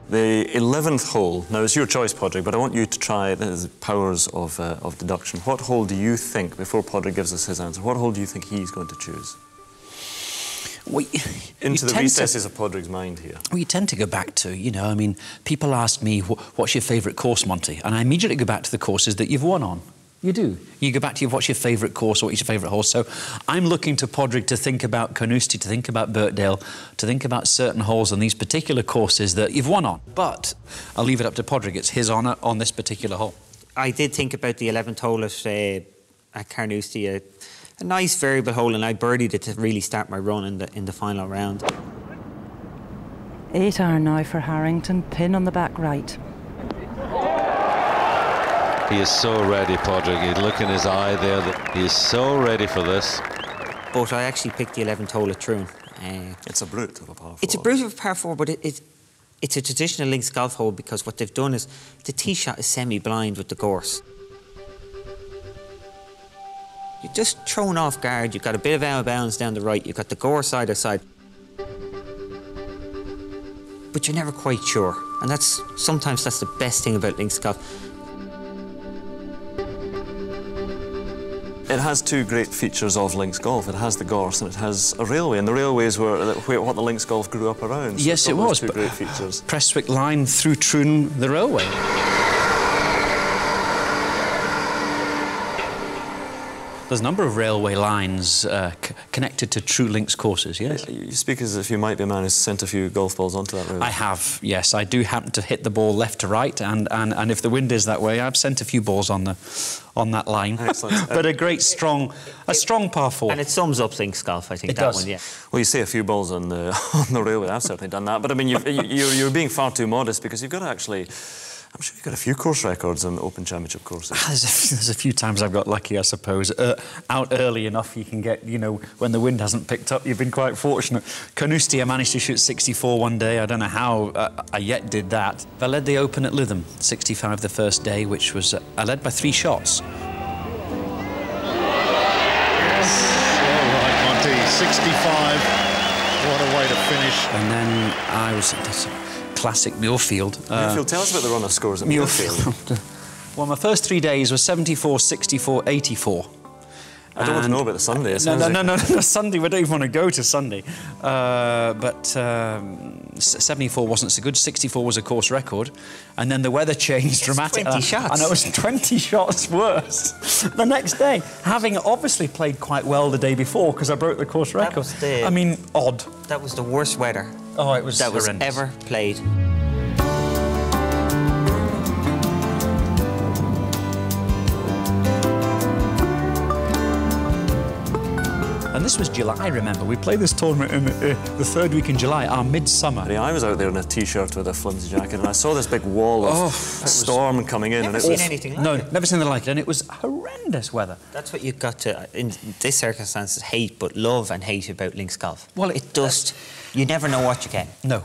The 11th hole, now it's your choice, Padraig, but I want you to try the powers of deduction. What hole do you think, before Padraig gives us his answer, what hole do you think he's going to choose? Well, into the recesses of Padraig's mind here. Well, you tend to go back to, you know, I mean, people ask me, what's your favourite course, Monty? And I immediately go back to the courses that you've won on. You do. You go back to what's your favourite course or what's your favourite horse. So I'm looking to Padraig to think about Carnoustie, to think about Birkdale, to think about certain holes on these particular courses that you've won on. But I'll leave it up to Padraig. It's his honour on this particular hole. I did think about the 11th hole at Carnoustie, a nice variable hole, and I birdied it to really start my run in the final round. 8 iron now for Harrington, pin on the back right. He is so ready, Padraig. You look in his eye there. He is so ready for this. But I actually picked the 11th hole at Troon. It's a brute of a par 4. It's a brute of a par 4, but it's a traditional links golf hole because what they've done is the tee shot is semi-blind with the gorse. You're just thrown off guard. You've got a bit of out of bounds down the right. You've got the gorse either side. But you're never quite sure. And sometimes that's the best thing about links golf. It has two great features of links golf. It has the gorse and it has a railway, and the railways were what the links golf grew up around. So yes, it was. Two great features. Prestwick line through Troon, the railway. There's a number of railway lines connected to true links courses, yes? You speak as if you might be a man who's sent a few golf balls onto that railway. I have, yes. I do happen to hit the ball left to right, and if the wind is that way, I've sent a few balls on that line. Excellent. But a strong par 4. And it sums up links golf, I think, it that does. one, yeah. Well, you say a few balls on the railway. I've certainly done that. But I mean, you're being far too modest because you've got to actually... I'm sure you've got a few course records on Open Championship courses. There's a few times I've got lucky, I suppose. Out early enough you can get, you know, when the wind hasn't picked up, you've been quite fortunate. Carnoustie, I managed to shoot 64 one day. I don't know how I yet did that. I led the Open at Lytham, 65 the first day, which was... I led by 3 shots. Yes, all right, Monty, 65. What a way to finish. And then I was... Classic Muirfield. Muirfield, tell us about the run of scores at Muirfield. Well, my first 3 days were 74, 64, 84. I don't want to know about the Sunday. No, Sunday, we don't even want to go to Sunday. But 74 wasn't so good, 64 was a course record. And then the weather changed dramatically. 20 shots. And it was 20 shots worse the next day, having obviously played quite well the day before because I broke the course record. I mean, odd. That was the worst weather. Oh, it was horrendous. That was ever played. And this was July, remember. We played this tournament in the 3rd week in July, our midsummer. I was out there in a T-shirt with a flimsy jacket and I saw this big wall of storm coming in. Never seen anything like it. No, never seen the like it, and it was horrendous weather. That's what you've got to, in this circumstances, hate, but love and hate about links golf. Well, it does. You never know what you get. No.